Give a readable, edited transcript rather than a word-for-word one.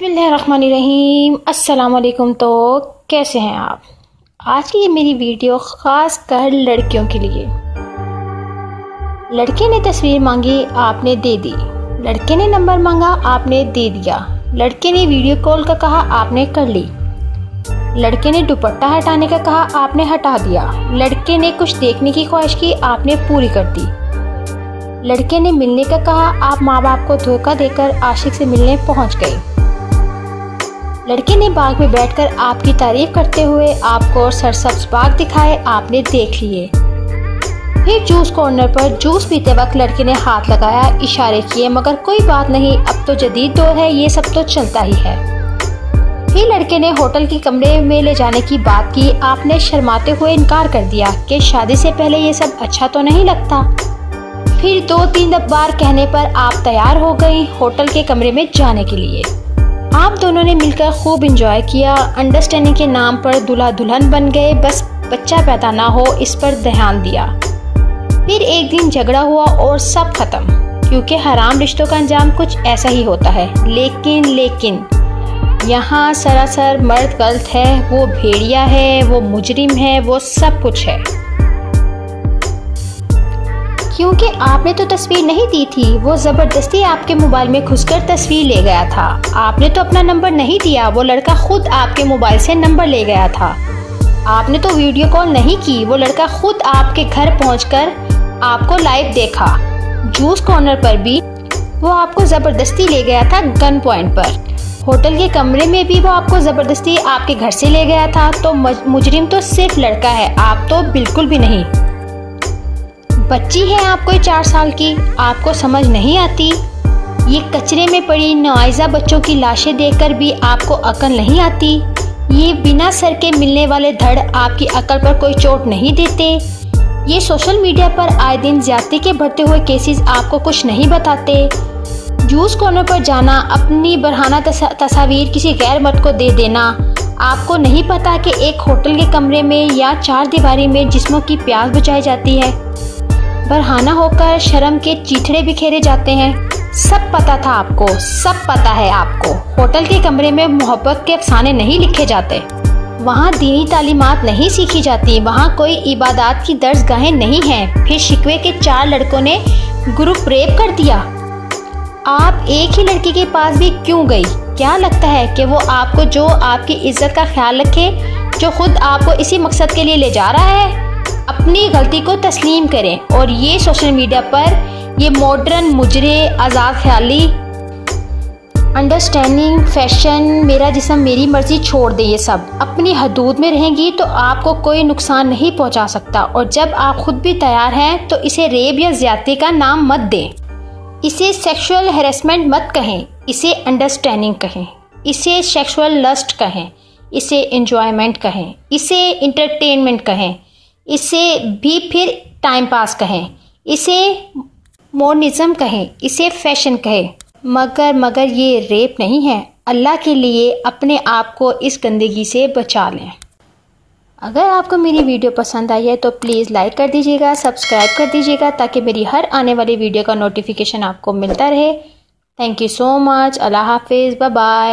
बिस्मिल्लाहिर्रहमानिर्रहीम। अस्सलाम वालेकुम। तो कैसे हैं आप? आज की ये मेरी वीडियो ख़ास कर लड़कियों के लिए। लड़के ने तस्वीर मांगी, आपने दे दी। लड़के ने नंबर मांगा, आपने दे दिया। लड़के ने वीडियो कॉल का कहा, आपने कर ली। लड़के ने दुपट्टा हटाने का कहा, आपने हटा दिया। लड़के ने कुछ देखने की ख्वाहिश की, आपने पूरी कर दी। लड़के ने मिलने का कहा, आप माँ बाप को धोखा देकर आशिक से मिलने पहुंच गए। लड़के ने बाग में बैठकर आपकी तारीफ करते हुए आपको सरसब्ज बाग दिखाए, आपने देख लिए। फिर जूस कॉर्नर पर जूस पीते वक्त लड़के ने हाथ लगाया, इशारे किए, मगर कोई बात नहीं, अब तो जदीद दौर है, ये सब तो चलता ही है। फिर लड़के ने होटल के कमरे में ले जाने की बात की, आपने शर्माते हुए इनकार कर दिया कि शादी से पहले ये सब अच्छा तो नहीं लगता। फिर 2-3 बार कहने पर आप तैयार हो गई होटल के कमरे में जाने के लिए। आप दोनों ने मिलकर खूब एंजॉय किया। अंडरस्टैंडिंग के नाम पर दूल्हा दुल्हन बन गए, बस बच्चा पैदा ना हो इस पर ध्यान दिया। फिर एक दिन झगड़ा हुआ और सब खत्म, क्योंकि हराम रिश्तों का अंजाम कुछ ऐसा ही होता है। लेकिन यहाँ सरासर मर्द गलत है, वो भेड़िया है, वो मुजरिम है, वो सब कुछ है। क्योंकि आपने तो तस्वीर नहीं दी थी, वो ज़बरदस्ती आपके मोबाइल में घुसकर तस्वीर ले गया था। आपने तो अपना नंबर नहीं दिया, वो लड़का खुद आपके मोबाइल से नंबर ले गया था। आपने तो वीडियो कॉल नहीं की, वो लड़का खुद आपके घर पहुंचकर आपको लाइव देखा। जूस कॉर्नर पर भी वो आपको ज़बरदस्ती ले गया था गन पॉइंट पर। होटल के कमरे में भी वो आपको ज़बरदस्ती आपके घर से ले गया था। तो मुजरिम तो सिर्फ लड़का है, आप तो बिल्कुल भी नहीं। बच्ची है आप कोई 4 साल की, आपको समझ नहीं आती। ये कचरे में पड़ी नवाइजा बच्चों की लाशें देखकर भी आपको अकल नहीं आती। ये बिना सर के मिलने वाले धड़ आपकी अकल पर कोई चोट नहीं देते। ये सोशल मीडिया पर आए दिन ज्यादती के बढ़ते हुए केसेस आपको कुछ नहीं बताते। जूस कॉर्नर पर जाना, अपनी बरहाना तस्वीर किसी गैर मर्द को दे देना, आपको नहीं पता कि एक होटल के कमरे में या 4 दीवारी में जिस्मों की प्यास बुझाई जाती है। बरहाना होकर शर्म के चीथड़े बिखेरे जाते हैं। सब पता था आपको, सब पता है आपको। होटल के कमरे में मोहब्बत के अफसाने नहीं लिखे जाते, वहाँ दीनी तालीमात नहीं सीखी जाती, वहाँ कोई इबादत की दर्सगाहें नहीं हैं। फिर शिकवे के 4 लड़कों ने ग्रुप रेप कर दिया। आप एक ही लड़की के पास भी क्यों गई? क्या लगता है कि वो आपको, जो आपकी इज्जत का ख्याल रखे, जो खुद आपको इसी मकसद के लिए ले जा रहा है? अपनी गलती को तस्लीम करें। और ये सोशल मीडिया पर ये मॉडर्न मुजरे, आज़ाद ख्याली, अंडरस्टैंडिंग, फैशन, मेरा जिस्म मेरी मर्जी छोड़ दें। ये सब अपनी हदूद में रहेंगी तो आपको कोई नुकसान नहीं पहुंचा सकता। और जब आप खुद भी तैयार हैं तो इसे रेप या ज्यादती का नाम मत दें, इसे सेक्सुअल हैरेसमेंट मत कहें, इसे अंडरस्टैंडिंग कहें, इसे सेक्सुअल लस्ट कहें, इसे एंजॉयमेंट कहें, इसे इंटरटेनमेंट कहें, इसे भी फिर टाइम पास कहें, इसे मॉडर्निज्म कहें, इसे फैशन कहें, मगर ये रेप नहीं है। अल्लाह के लिए अपने आप को इस गंदगी से बचा लें। अगर आपको मेरी वीडियो पसंद आई है तो प्लीज़ लाइक कर दीजिएगा, सब्सक्राइब कर दीजिएगा, ताकि मेरी हर आने वाली वीडियो का नोटिफिकेशन आपको मिलता रहे। Thank you so much. अल्लाह हाफिज़, बाय बाय।